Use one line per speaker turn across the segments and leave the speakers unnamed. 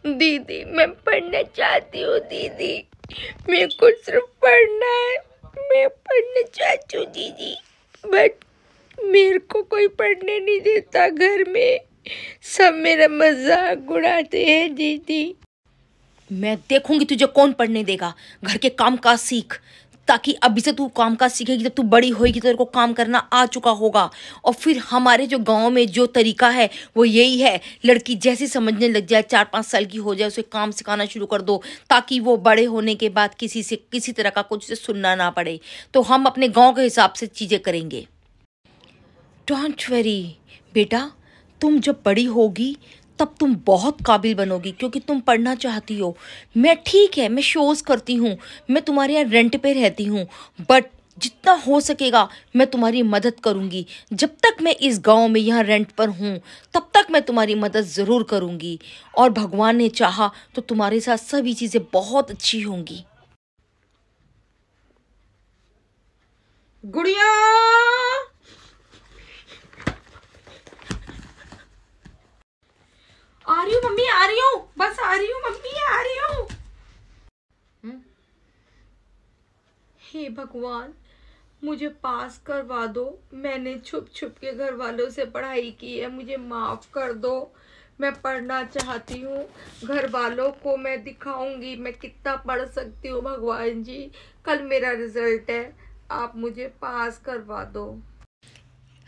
दीदी मैं पढ़ना चाहती हूँ दीदी, मेरे को सिर्फ पढ़ना है। मैं पढ़ना चाहती हूँ दीदी, बट मेरे को कोई पढ़ने नहीं देता। घर में सब मेरा मजाक उड़ाते हैं दीदी।
मैं देखूंगी तुझे कौन पढ़ने देगा। घर के काम काज सीख, ताकि अभी से तू काम काज सीखेगी, जब तू बड़ी होएगी तो तेरे को काम करना आ चुका होगा। और फिर हमारे जो गांव में जो तरीका है वो यही है, लड़की जैसी समझने लग जाए, 4-5 साल की हो जाए, उसे काम सिखाना शुरू कर दो, ताकि वो बड़े होने के बाद किसी से किसी तरह का कुछ से सुनना ना पड़े। तो हम अपने गाँव के हिसाब से चीज़ें करेंगे। डोंट वरी बेटा, तुम जब बड़ी होगी तब तुम बहुत काबिल बनोगी, क्योंकि तुम पढ़ना चाहती हो। मैं ठीक है, मैं शोज़ करती हूँ, मैं तुम्हारे यहाँ रेंट पे रहती हूँ, बट जितना हो सकेगा मैं तुम्हारी मदद करूँगी। जब तक मैं इस गांव में यहाँ रेंट पर हूँ तब तक मैं तुम्हारी मदद ज़रूर करूँगी, और भगवान ने चाहा तो तुम्हारे साथ सभी चीज़ें बहुत अच्छी होंगी।
गुड़िया, आ रही हूँ मम्मी, आ रही हूँ, बस आ रही हूँ मम्मी, आ रही हूँ। हे भगवान, मुझे पास करवा दो। मैंने छुप छुप के घर वालों से पढ़ाई की है, मुझे माफ कर दो। मैं पढ़ना चाहती हूँ, घर वालों को मैं दिखाऊंगी मैं कितना पढ़ सकती हूँ। भगवान जी, कल मेरा रिजल्ट है, आप मुझे पास करवा दो।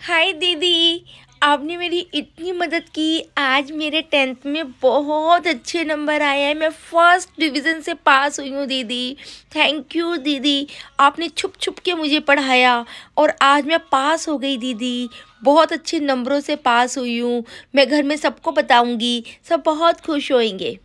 हाय दीदी, आपने मेरी इतनी मदद की। आज मेरे 10th में बहुत अच्छे नंबर आए हैं, मैं फर्स्ट डिवीज़न से पास हुई हूँ दीदी। थैंक यू दीदी, आपने छुप छुप के मुझे पढ़ाया और आज मैं पास हो गई दीदी। बहुत अच्छे नंबरों से पास हुई हूँ। मैं घर में सबको बताऊँगी, सब बहुत खुश होंगे।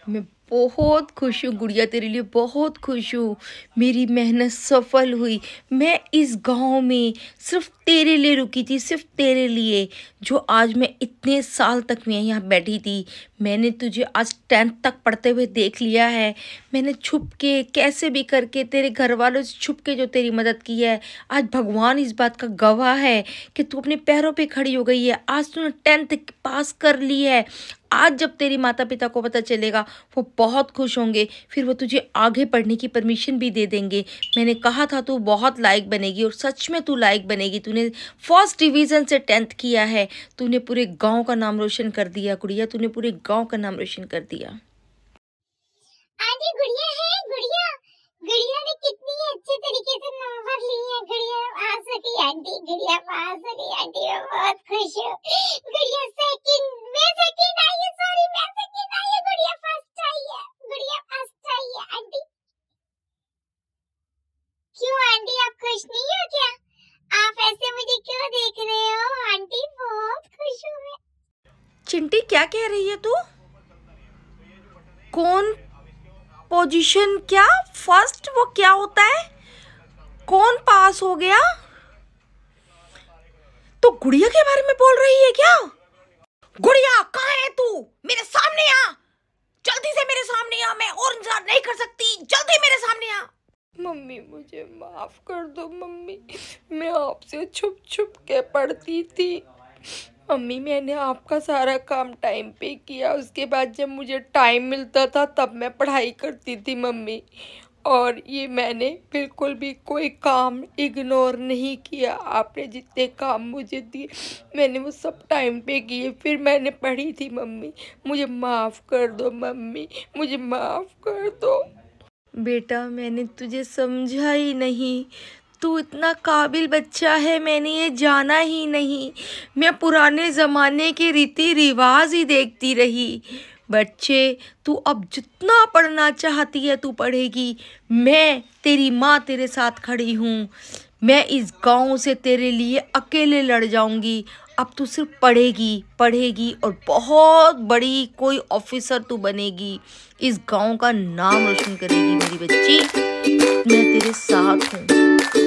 मैं बहुत खुश हूँ गुड़िया, तेरे लिए बहुत खुश हूँ। मेरी मेहनत सफल हुई। मैं इस गांव में सिर्फ तेरे लिए रुकी थी, सिर्फ तेरे लिए, जो आज मैं इतने साल तक मैं यहाँ बैठी थी। मैंने तुझे आज 10th तक पढ़ते हुए देख लिया है। मैंने छुप के कैसे भी करके तेरे घर वालों से छुप के जो तेरी मदद की है, आज भगवान इस बात का गवाह है कि तू अपने पैरों पे खड़ी हो गई है। आज तूने 10th पास कर ली है। आज जब तेरी माता पिता को पता चलेगा वो बहुत खुश होंगे, फिर वो तुझे आगे पढ़ने की परमिशन भी दे देंगे। मैंने कहा था तू बहुत लायक बनेगी, और सच में तू लायक बनेगी। तूने फर्स्ट डिवीज़न से 10th किया है, तूने पूरे गांव का नाम रोशन कर दिया गुड़िया, तूने पूरे गांव का नाम रोशन कर दिया।
आंटी गुड़िया है, गुड़िया गुड़िया ने कितनी अच्छे तरीके से नंबर लिए हैं। गुड़िया पास हो गई आंटी, गुड़िया पास हो गई आंटी, मैं बहुत खुश हूँ। गुड़िया सेकंड, मैं सेकंड आई है, सॉरी मैं सेकंड आई है, गुड़िया फर्स्ट आई है, गुड़िया फर्स्ट आई है आंटी। क्यों आंटी, आप खुश नहीं हो क्या? आप ऐसे मुझे क्यों देख रहे हो आंटी? बहुत खुश हूँ मैं।
चिंटी क्या कह रही है तू? कौन पोजीशन, क्या फर्स्ट, वो क्या होता है? कौन पास हो गया? तो गुड़िया के बारे में बोल रही है क्या? गुड़िया कहाँ है तू? मेरे सामने आ, जल्दी से मेरे सामने आ। मैं और इंतजार नहीं कर सकती, जल्दी मेरे सामने आ।
मम्मी मुझे माफ कर दो मम्मी, मैं आपसे छुप छुप के पढ़ती थी। मम्मी मैंने आपका सारा काम टाइम पे किया, उसके बाद जब मुझे टाइम मिलता था तब मैं पढ़ाई करती थी मम्मी। और ये मैंने बिल्कुल भी कोई काम इग्नोर नहीं किया। आपने जितने काम मुझे दिए मैंने वो सब टाइम पे किए, फिर मैंने पढ़ी थी मम्मी। मुझे माफ़ कर दो मम्मी, मुझे माफ़ कर दो।
बेटा मैंने तुझे समझा ही नहीं, तू इतना काबिल बच्चा है मैंने ये जाना ही नहीं। मैं पुराने ज़माने के रीति रिवाज ही देखती रही। बच्चे, तू अब जितना पढ़ना चाहती है तू पढ़ेगी। मैं तेरी माँ तेरे साथ खड़ी हूँ। मैं इस गांव से तेरे लिए अकेले लड़ जाऊंगी। अब तू सिर्फ पढ़ेगी पढ़ेगी और बहुत बड़ी कोई ऑफिसर तू बनेगी। इस गांव का नाम रोशन करेगी मेरी बच्ची। मैं तेरे साथ हूँ।